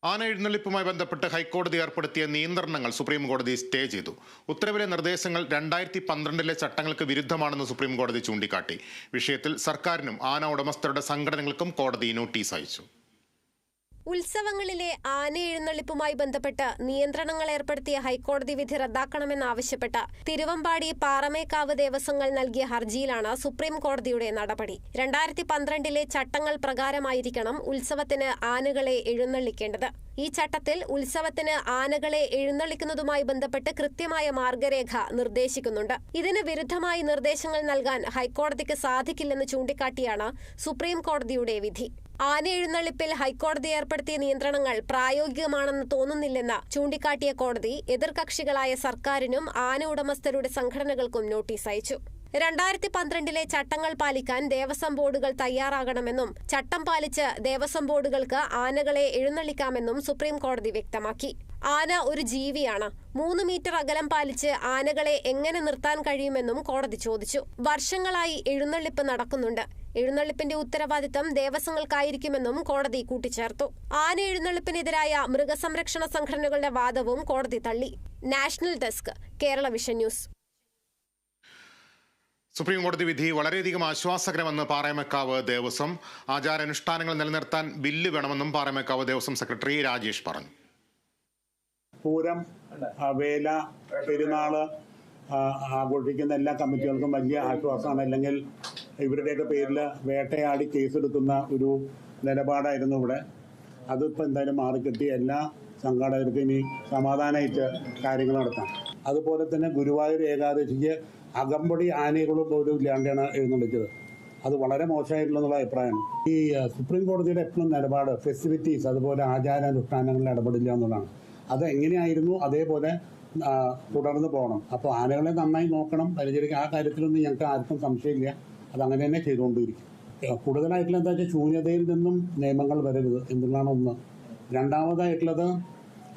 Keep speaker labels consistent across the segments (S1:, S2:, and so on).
S1: ആന എഴുന്നള്ളിപ്പുമായി ബന്ധപ്പെട്ട് ഹൈക്കോടതി ഏർപ്പെടുത്തിയ നിയന്ത്രണങ്ങൾ സുപ്രീം കോടതി സ്റ്റേ ചെയ്തു. ഉത്തരവിലെ നിർദ്ദേശങ്ങൾ 2012 ചട്ടങ്ങൾക്ക് വിരുദ്ധമാണെന്ന് സുപ്രീം കോടതി ചൂണ്ടിക്കാട്ടി. വിഷയത്തിൽ സർക്കാരിനും ആന ഉടമസ്ഥരുടെ സംഘടനകൾക്കും കോടതി നോട്ടീസ് അയച്ചു.
S2: ഉത്സവങ്ങളിലെ ആന എഴുന്നള്ളിപ്പുമായി ബന്ധപ്പെട്ട് നിയന്ത്രണങ്ങൾ ഏർപ്പെടുത്തിയ ഹൈക്കോടതി വിധി റദ്ദാക്കണമെന്നാവശ്യപ്പെട്ട് തിരുവമ്പാടി പാറമേക്കാവ് ദേവസ്വങ്ങൾ നൽകിയ ഹർജിയിലാണ് സുപ്രീം കോടതിയുടെ നടപടി. 2012 ചട്ടങ്ങൾ പ്രകാരമായിരിക്കണം ഉത്സവത്തിന് ആനകളെ എഴുന്നള്ളിക്കേണ്ടത്. ഈ ചട്ടത്തിൽ ഉത്സവത്തിന് ആനകളെ എഴുന്നള്ളിക്കുന്നതുമായി ബന്ധപ്പെട്ട് കൃത്യമായ മാർഗരേഖ നിർദ്ദേശിക്കുന്നുണ്ട്. ഇതിന് വിരുദ്ധമായി നിർദ്ദേശങ്ങൾ നൽകാൻ ഹൈക്കോടതിക്ക് സാധിക്കില്ലെന്ന് ചൂണ്ടിക്കാട്ടിയാണ് സുപ്രീം കോടതിയുടെ വിധി. ആന എഴുന്നള്ളിപ്പിൽ ഹൈക്കോടതി ഏർപ്പെടുത്തിയ നിയന്ത്രണങ്ങൾ പ്രായോഗികമാണെന്ന് തോന്നുന്നില്ലെന്ന് ചൂണ്ടിക്കാട്ടിയ കോടതി എതിർകക്ഷികളായ സർക്കാരിനും ആന ഉടമസ്ഥരുടെ സംഘടനകൾക്കും നോട്ടീസ് അയച്ചു. 2012 ചട്ടങ്ങൾ പാലിക്കാൻ ദേവസ്വം ബോർഡുകൾ തയ്യാറാകണമെന്നും ചട്ടം പാലിച്ച് ദേവസ്വം ബോർഡുകൾക്ക് ആനകളെ എഴുന്നള്ളിക്കാമെന്നും സുപ്രീം കോടതി വ്യക്തമാക്കി. ആന ഒരു ജീവിയാണ്. 3 മീറ്റർ അകലം പാലിച്ച് ആനകളെ എങ്ങനെ നിർത്താൻ കഴിയുമെന്നും കോടതി ചോദിച്ചു. വർഷങ്ങളായി എഴുന്നള്ളിപ്പ് നടക്കുന്നുണ്ട്. എഴുന്നള്ളിപ്പിന്റെ ഉത്തരവാദിത്തം ദേവസ്വങ്ങൾക്കായിരിക്കുമെന്നും കോടതി കൂട്ടിച്ചേർത്തു. ആന എഴുന്നള്ളിപ്പിനെതിരായ മൃഗസംരക്ഷണ സംഘടനകളുടെ വാദവും കോടതി തള്ളി. National desk, Kerala vision news.
S1: Supreme കോടതി വിധി വളരെയധികം ആശ്വാസകരമെന്ന് പാറമേക്കാവ് ദേവസ്വം. ആചാരാനുഷ്ഠാനങ്ങൾ നിലനിർത്താൻ ബില്ല് വേണമെന്നും പാറമേക്കാവ് ദേവസ്വം സെക്രട്ടറി രാജേഷ് പറഞ്ഞു.
S3: പൂരം, വേല, പെരുന്നാള് ആഘോഷിക്കുന്ന എല്ലാ കമ്മിറ്റികൾക്കും വലിയ ആശ്വാസമാണ്. അല്ലെങ്കിൽ ഇവരുടെയൊക്കെ പേരിൽ വേട്ടയാടി കേസെടുക്കുന്ന ഒരു നിലപാടായിരുന്നു ഇവിടെ. അതിപ്പോൾ എന്തായാലും മാറിക്കിട്ടി. എല്ലാ സംഘാടകർക്കും ഇനി സമാധാനമായിട്ട് കാര്യങ്ങൾ നടത്താം. അതുപോലെ തന്നെ ഗുരുവായൂർ ഏകാദശിക്ക് അകമ്പടി ആനകളും പോലും ഇല്ലാണ്ടാണ് എഴുന്നള്ളിച്ചത്. അത് വളരെ മോശമായിട്ടുള്ള അഭിപ്രായമാണ്. ഈ സുപ്രീം കോടതിയുടെ എപ്പോഴും നിലപാട് ഫെസ്റ്റിവിറ്റീസ്, അതുപോലെ ആചാരാനുഷ്ഠാനങ്ങളിൽ ഇടപെടില്ല എന്നുള്ളതാണ്. അത് എങ്ങനെയായിരുന്നു അതേപോലെ തുടർന്ന് പോകണം. അപ്പോൾ ആനകളെ നന്നായി നോക്കണം, പരിചരിക്കുക. ആ കാര്യത്തിലൊന്നും ഞങ്ങൾക്ക് ആർക്കും സംശയമില്ല. അതങ്ങനെ തന്നെ ചെയ്തുകൊണ്ടിരിക്കും. കൂടുതലായിട്ടുള്ള എന്താ വെച്ചാൽ ശൂന്യതയിൽ നിന്നും നിയമങ്ങൾ വരരുത് എന്നുള്ളതാണ് ഒന്ന്. രണ്ടാമതായിട്ടുള്ളത്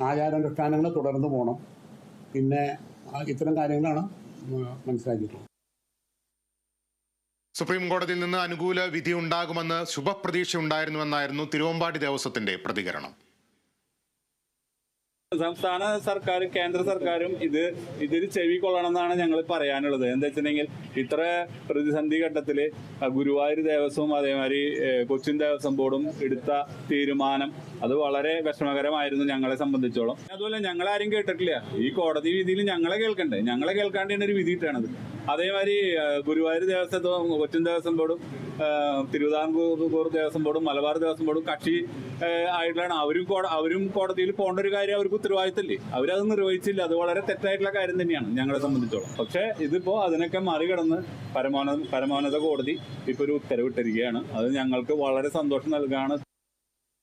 S3: ആചാരാനുഷ്ഠാനങ്ങൾ തുടർന്ന് പോകണം. പിന്നെ ഇത്തരം കാര്യങ്ങളാണ് മനസ്സിലാക്കിയിട്ടുള്ളത്.
S1: സുപ്രീം കോടതിയിൽ നിന്ന് അനുകൂല വിധി ഉണ്ടാകുമെന്ന് ശുഭപ്രതീക്ഷ ഉണ്ടായിരുന്നുവെന്നായിരുന്നു തിരുവമ്പാടി ദേവസ്വത്തിന്റെ പ്രതികരണം.
S4: സംസ്ഥാന സർക്കാരും കേന്ദ്ര സർക്കാരും ഇതിൽ ചെവിക്കൊള്ളണമെന്നാണ് ഞങ്ങൾ പറയാനുള്ളത്. എന്താ വെച്ചിട്ടുണ്ടെങ്കിൽ ഇത്ര പ്രതിസന്ധി ഘട്ടത്തിൽ ഗുരുവായൂർ ദേവസ്വവും അതേമാതിരി കൊച്ചിൻ ദേവസ്വം ബോർഡും എടുത്ത തീരുമാനം അത് വളരെ വിഷമകരമായിരുന്നു ഞങ്ങളെ സംബന്ധിച്ചോളം. അതുപോലെ ഞങ്ങളാരും കേട്ടിട്ടില്ല. ഈ കോടതി വിധിയിൽ ഞങ്ങളെ കേൾക്കണ്ടേ? ഞങ്ങളെ കേൾക്കാണ്ടാണ് ഒരു വിധി ഇട്ടാണത്. അതേമാതിരി ഗുരുവായൂർ ദേവസ്വവും കൊച്ചിൻ ദേവസ്വം ബോർഡും തിരുവിതാംകൂർ ദേവസ്വം ബോർഡും മലബാർ ദേവസ്വം ബോർഡും കക്ഷി ആയിട്ടുള്ളതാണ്. അവരും കോടതിയിൽ പോകേണ്ട ഒരു കാര്യം അവർക്ക് ഉത്തരവാദിത്തമില്ലേ? അവരത് നിർവഹിച്ചില്ല. അത് വളരെ തെറ്റായിട്ടുള്ള കാര്യം തന്നെയാണ് ഞങ്ങളെ സംബന്ധിച്ചോളം. പക്ഷേ ഇതിപ്പോ അതിനൊക്കെ മറികടന്ന് പരമോന്നത കോടതി ഇപ്പൊ ഒരു ഉത്തരവിട്ടിരിക്കുകയാണ്. അത് ഞങ്ങൾക്ക് വളരെ സന്തോഷം നൽകുകയാണ്.